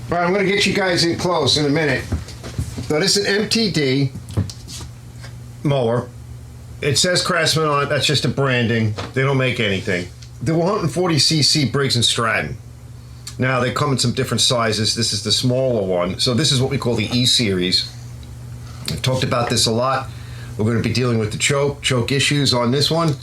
All right, I'm going to get you guys in close in a minute. So this is an MTD mower. It says Craftsman on it. That's just a branding. They don't make anything. The 140cc Briggs and Stratton. Now, they come in some different sizes. This is the smaller one. So this is what we call the E-Series. I've talked about this a lot. We're going to be dealing with the choke issues on this one.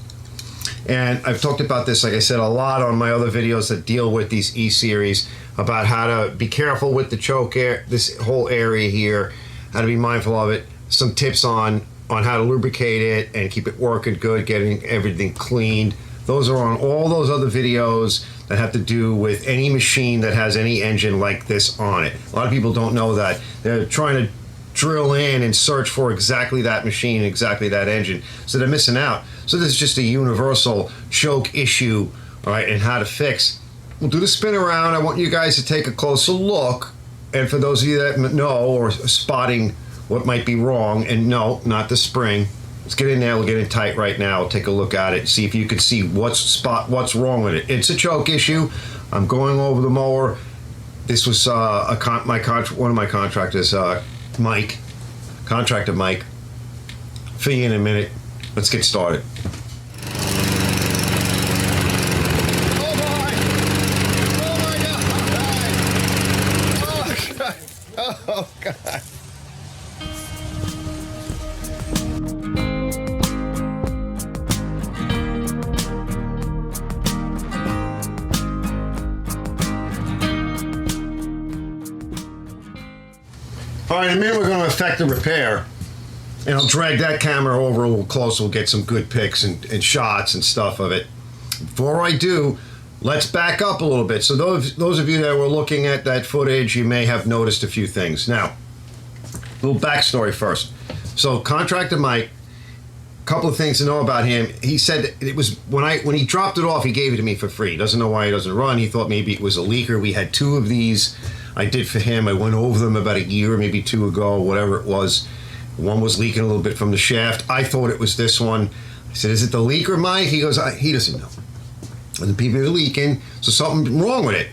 And I've talked about this, like I said, a lot on my other videos that deal with these E-Series, about how to be careful with the choke, this whole area here, how to be mindful of it, some tips on how to lubricate it and keep it working good, getting everything cleaned. Those are on all those other videos that have to do with any machine that has any engine like this on it. A lot of people don't know that. They're trying to drill in and search for exactly that machine, exactly that engine, so they're missing out. So this is just a universal choke issue, all right, and how to fix. We'll do the spin around. I want you guys to take a closer look, and for those of you that know or spotting what might be wrong, and no, not the spring. Let's get in there. We'll get in tight right now. Take a look at it. See if you can see what's wrong with it. It's a choke issue. I'm going over the mower. This was one of my contractors, Mike, contractor Mike. Fill you in a minute. Let's get started. Oh my! Oh my God! Oh God! All right, in a minute we're going to effect the repair. And I'll drag that camera over a little closer. We'll get some good pics and shots and stuff of it. Before I do, let's back up a little bit. So those of you that were looking at that footage, you may have noticed a few things. Now, a little backstory first. So contractor Mike, a couple of things to know about him. He said it was when he dropped it off, he gave it to me for free. He doesn't know why he doesn't run. He thought maybe it was a leaker. We had two of these I did for him. I went over them about a year, maybe two ago, whatever it was. One was leaking a little bit from the shaft. I thought it was this one. I said, is it the leaker, Mike? He goes, he doesn't know. And the people are leaking, so something wrong with it.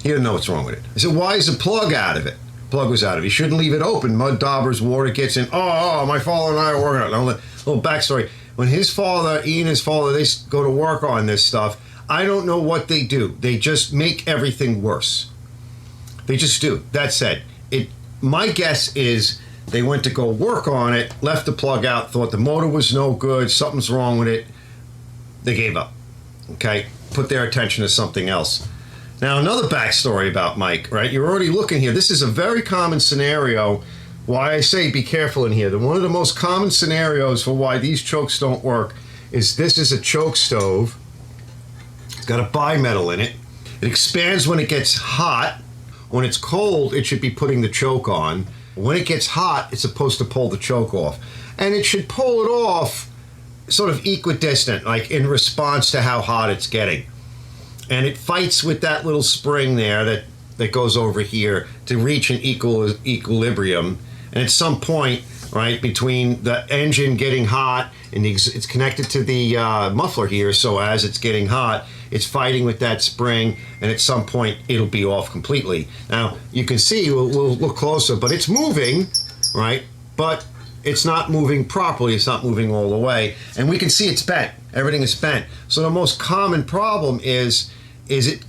He didn't know what's wrong with it. I said, why is the plug out of it? Plug was out of it. You shouldn't leave it open. Mud daubers, water gets in. Oh, my father and I are working on it. A little backstory. When his father, Ian, his father, they go to work on this stuff, I don't know what they do. They just make everything worse. They just do. That said, my guess is they went to go work on it, left the plug out, thought the motor was no good, something's wrong with it. They gave up. Okay? Put their attention to something else. Now, another backstory about Mike, right? You're already looking here. This is a very common scenario. Why I say be careful in here. One of the most common scenarios for why these chokes don't work is this is a choke stove. It's got a bimetal in it. It expands when it gets hot. When it's cold, it should be putting the choke on. When it gets hot, it's supposed to pull the choke off. And it should pull it off sort of equidistant, like in response to how hot it's getting. And it fights with that little spring there that goes over here to reach an equilibrium. And at some point, right, between the engine getting hot and it's connected to the muffler here, so as it's getting hot, it's fighting with that spring, and at some point it'll be off completely. Now you can see, we'll look closer, but it's moving, right? But it's not moving properly. It's not moving all the way, and we can see it's bent. Everything is bent. So the most common problem is it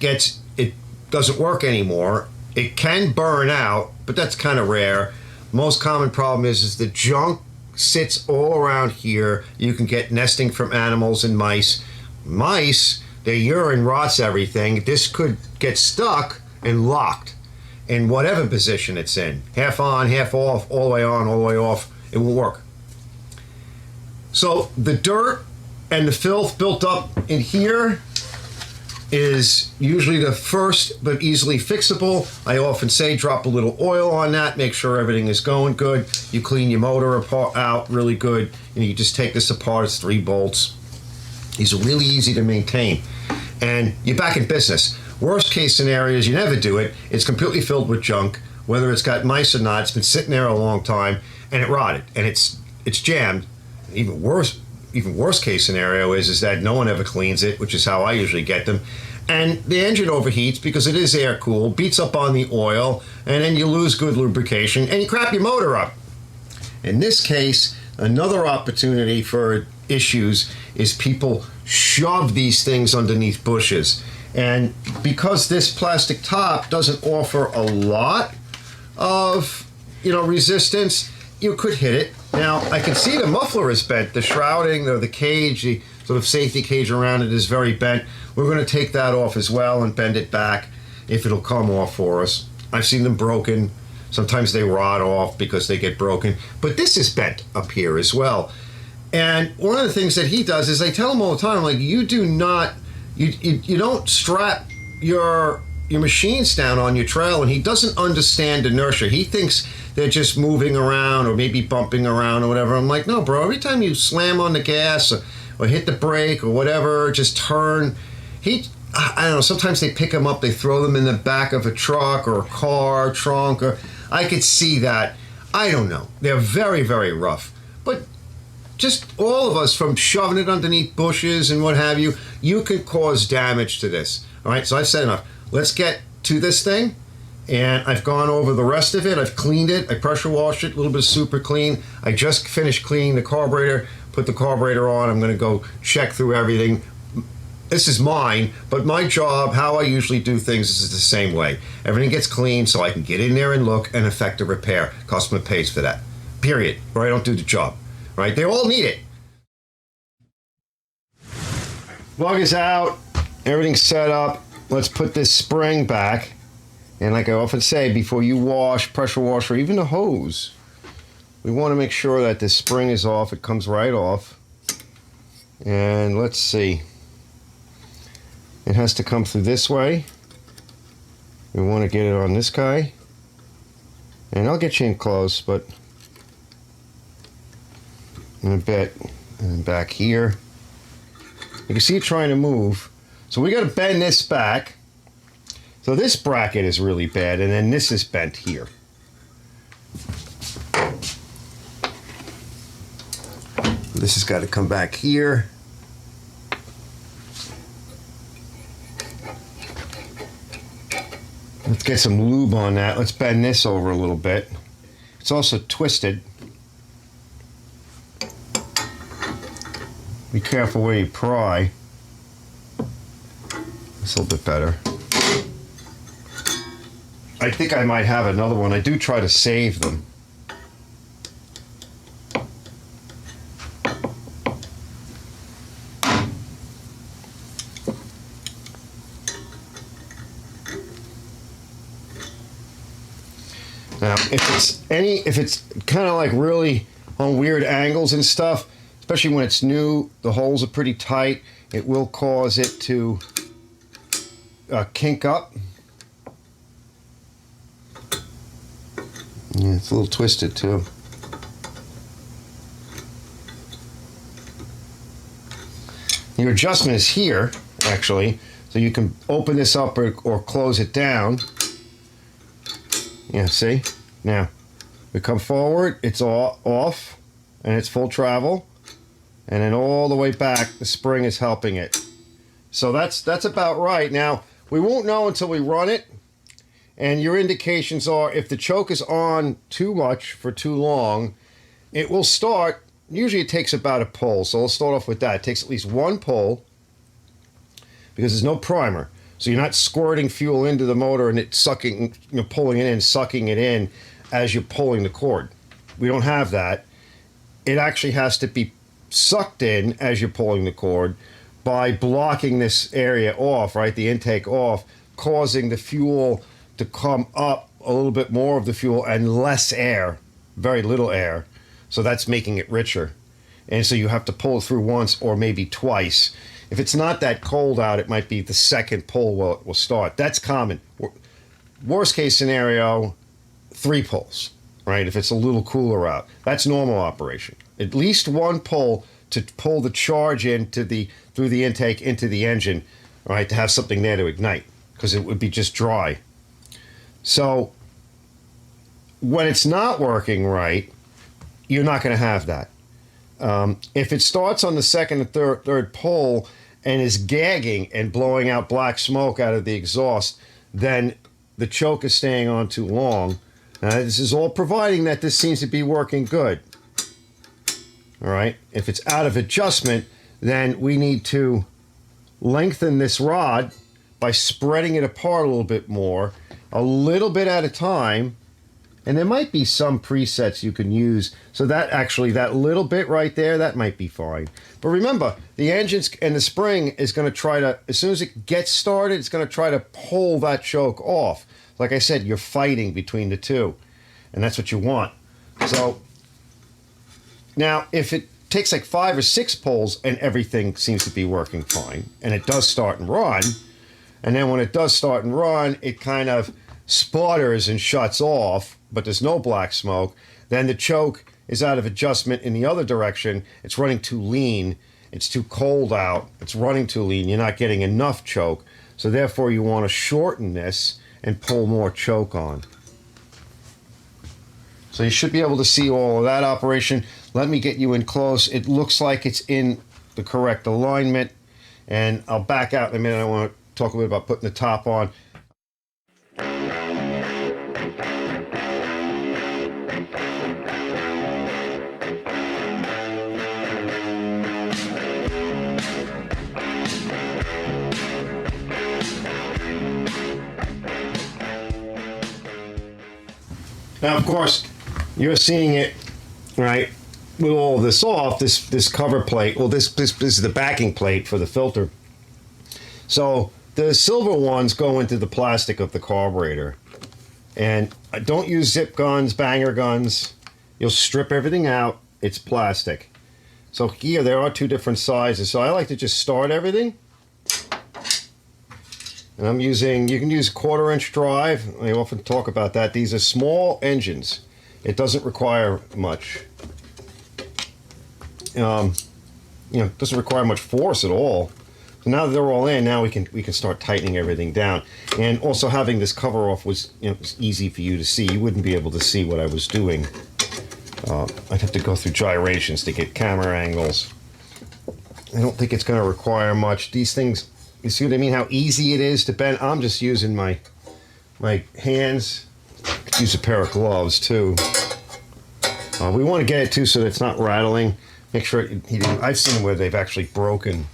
doesn't work anymore. It can burn out, but that's kind of rare. Most common problem is the junk sits all around here. You can get nesting from animals and mice. Mice, their urine rots everything. This could get stuck and locked in whatever position it's in. Half on, half off, all the way on, all the way off. It will work. So the dirt and the filth built up in here is usually the first, but easily fixable. I often say drop a little oil on that, make sure everything is going good. You clean your motor out really good, and you just take this apart. It's 3 bolts. These are really easy to maintain, and you're back in business. Worst case scenario is you never do it. It's completely filled with junk, whether it's got mice or not. It's been sitting there a long time, and it rotted, and it's jammed. Even worse case scenario is that no one ever cleans it, which is how I usually get them. And the engine overheats because it is air cooled, beats up on the oil, and then you lose good lubrication and you crap your motor up. In this case, another opportunity for issues is people shove these things underneath bushes. And because this plastic top doesn't offer a lot of, resistance, you could hit it. Now, I can see the muffler is bent. The shrouding or the cage, the sort of safety cage around it is very bent. We're going to take that off as well and bend it back if it'll come off for us. I've seen them broken. Sometimes they rot off because they get broken. But this is bent up here as well. And one of the things that he does is I tell him all the time, like, you don't strap your machines down on your trail, and he doesn't understand inertia. He thinks they're just moving around or maybe bumping around or whatever. I'm like, no, bro, every time you slam on the gas or hit the brake or whatever, just turn. I don't know, sometimes they pick them up, they throw them in the back of a truck or a car trunk, or I could see that. I don't know. They're very, very rough. But just all of us, from shoving it underneath bushes and what have you, you can cause damage to this. All right, so I've said enough. Let's get to this thing. And I've gone over the rest of it. I've cleaned it. I pressure washed it, a little bit of super clean. I just finished cleaning the carburetor, put the carburetor on. I'm going to go check through everything. This is mine, but my job, how I usually do things, is the same way. Everything gets cleaned so I can get in there and look and effect a repair. Customer pays for that. Period. Or I don't do the job. Right? They all need it. Plug is out. Everything's set up. Let's put this spring back. And like I often say, before you wash, pressure wash, or even the hose, we want to make sure that this spring is off. It comes right off. And let's see. It has to come through this way. We want to get it on this guy. And I'll get you in close, but in a bit. And back here. You can see it trying to move. So we got to bend this back. So this bracket is really bad, and then this is bent here. This has got to come back here. Let's get some lube on that. Let's bend this over a little bit. It's also twisted. Be careful where you pry. It's a little bit better. I think I might have another one. I do try to save them. Now, if it's kind of like really on weird angles and stuff, especially when it's new, the holes are pretty tight, it will cause it to kink up. Yeah, it's a little twisted too. Your adjustment is here, actually, so you can open this up or close it down. Yeah, see? Now, we come forward, it's all off, and it's full travel, and then all the way back, the spring is helping it. So that's about right. Now, we won't know until we run it. And your indications are, if the choke is on too much for too long, it will start. Usually it takes about a pull, so we'll start off with that. It takes at least one pull because there's no primer. So you're not squirting fuel into the motor and it's sucking, pulling it in, sucking it in as you're pulling the cord. We don't have that. It actually has to be sucked in as you're pulling the cord by blocking this area off, right? The intake off, causing the fuel to come up, a little bit more of the fuel and less air, very little air. So that's making it richer. And so you have to pull it through once or maybe twice. If it's not that cold out, it might be the second pull will start. That's common. Worst case scenario, 3 pulls, right? If it's a little cooler out. That's normal operation. At least one pull to pull the charge through the intake into the engine, right, to have something there to ignite, because it would be just dry. So when it's not working right, you're not going to have that. If it starts on the second and third pull and is gagging and blowing out black smoke out of the exhaust, then the choke is staying on too long. Now, this is all providing that this seems to be working good. All right. If it's out of adjustment, then we need to lengthen this rod by spreading it apart a little bit more, a little bit at a time. And there might be some presets you can use. So that actually, that little bit right there, that might be fine. But remember, the engines and the spring is going to try to, as soon as it gets started, it's going to try to pull that choke off. Like I said, you're fighting between the two. And that's what you want. So now, if it takes like 5 or 6 pulls and everything seems to be working fine, and it does start and run, and then when it does start and run, it kind of sputters and shuts off, but there's no black smoke, then the choke is out of adjustment in the other direction. It's running too lean. It's too cold out. It's running too lean. You're not getting enough choke. So therefore, you want to shorten this and pull more choke on. So you should be able to see all of that operation. Let me get you in close. It looks like it's in the correct alignment. And I'll back out in a minute. I want to talk a bit about putting the top on. Now, of course, you're seeing it, right, with all this off, this cover plate. Well, this is the backing plate for the filter. So the silver ones go into the plastic of the carburetor. And don't use zip guns, banger guns. You'll strip everything out. It's plastic. So here, there are 2 different sizes. So I like to just start everything. And I'm using, you can use 1/4-inch drive. I often talk about that. These are small engines. It doesn't require much. It doesn't require much force at all. So now that they're all in, now we can start tightening everything down. And also having this cover off was, was easy for you to see. You wouldn't be able to see what I was doing. I'd have to go through gyrations to get camera angles. I don't think it's going to require much. These things, you see what I mean? How easy it is to bend. I'm just using my hands. Could use a pair of gloves too. We want to get it too so that it's not rattling. Make sure I've seen where they've actually broken.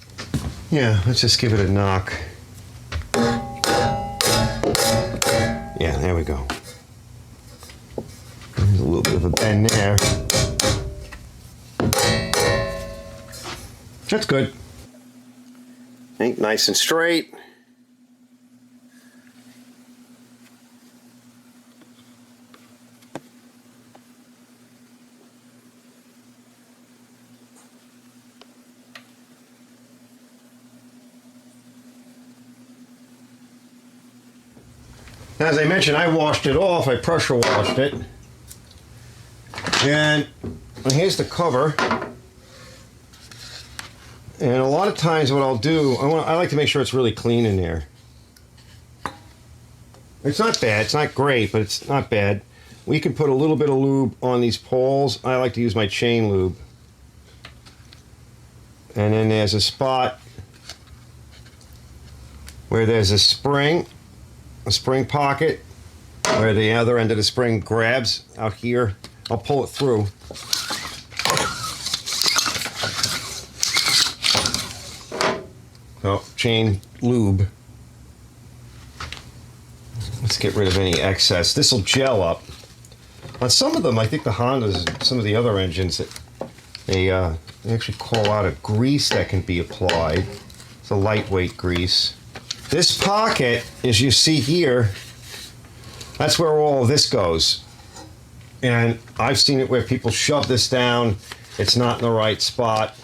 Yeah, let's just give it a knock. Yeah, there we go. There's a little bit of a bend there. That's good. Ain't nice and straight. As I mentioned, I washed it off. I pressure washed it. And here's the cover. And a lot of times what I'll do, I like to make sure it's really clean in there. It's not bad. It's not great, but it's not bad. We can put a little bit of lube on these poles. I like to use my chain lube. And then there's a spot where there's a spring pocket where the other end of the spring grabs out here. I'll pull it through. So, chain lube. Let's get rid of any excess. This will gel up. On some of them, I think the Hondas and some of the other engines, they actually call out a grease that can be applied. It's a lightweight grease. This pocket, as you see here, that's where all of this goes. And I've seen it where people shove this down. It's not in the right spot.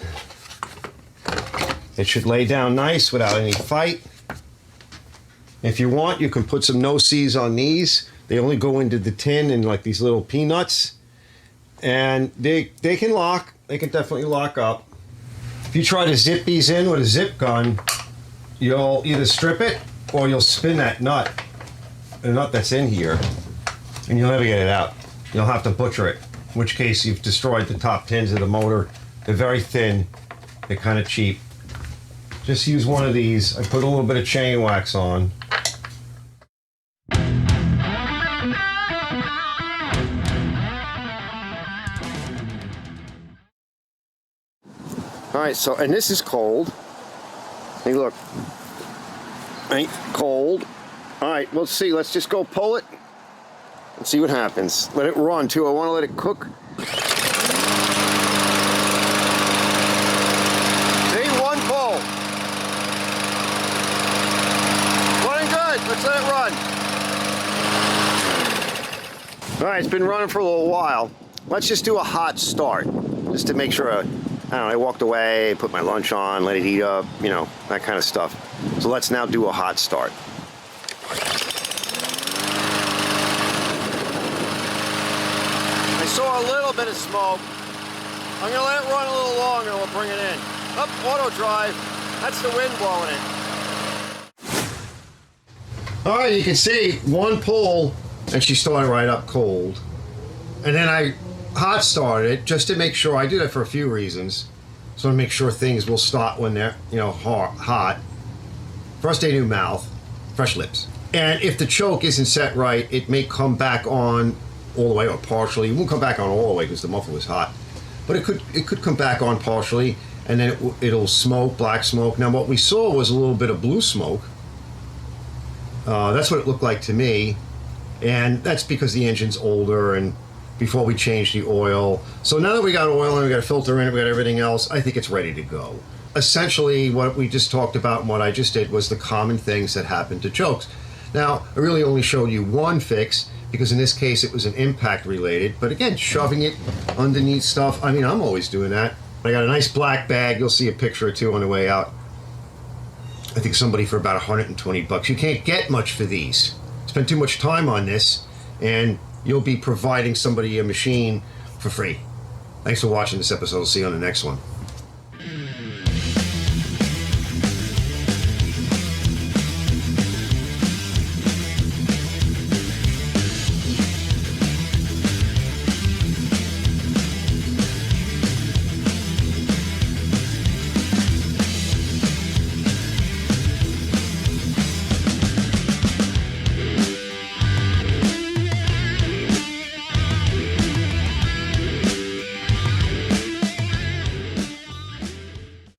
It should lay down nice without any fight. If you want, you can put some no-sees on these. They only go into the tin in like these little peanuts. And they can lock. They can definitely lock up. If you try to zip these in with a zip gun, you'll either strip it or you'll spin that nut, the nut that's in here, and you'll never get it out. You'll have to butcher it, in which case you've destroyed the top tins of the motor. They're very thin, they're kind of cheap. just use one of these. I put a little bit of chain wax on. All right, so, and this is cold. Hey, look. Ain't cold. All right, let's see. Let's just go pull it and see what happens. Let it run, too. I want to let it cook. See, one pull. Running good. Let's let it run. All right, it's been running for a little while. Let's just do a hot start, just to make sure, I don't know, I walked away, put my lunch on, let it heat up, you know, that kind of stuff. So let's now do a hot start. I saw a little bit of smoke. I'm gonna let it run a little longer and we'll bring it in. Up, auto drive. That's the wind blowing it. All right, you can see one pull and she started right up cold. And then I hot started it just to make sure. I do that for a few reasons. So to make sure things will start when they're, you know, hot. First day, new mouth, fresh lips. And if the choke isn't set right, it may come back on all the way or partially. It won't come back on all the way because the muffler was hot. But it could come back on partially, and then it'll smoke, black smoke. Now what we saw was a little bit of blue smoke. That's what it looked like to me. And that's because the engine's older and before we changed the oil. So now that we got oil and we got a filter in it, we got everything else, I think it's ready to go. Essentially, what we just talked about and what I just did was the common things that happen to chokes. Now, I really only showed you one fix because in this case it was an impact related. But again, shoving it underneath stuff, I mean, I'm always doing that. I got a nice black bag. You'll see a picture or two on the way out. I think somebody for about 120 bucks. You can't get much for these. Spend too much time on this and you'll be providing somebody a machine for free. Thanks for watching this episode. I'll see you on the next one.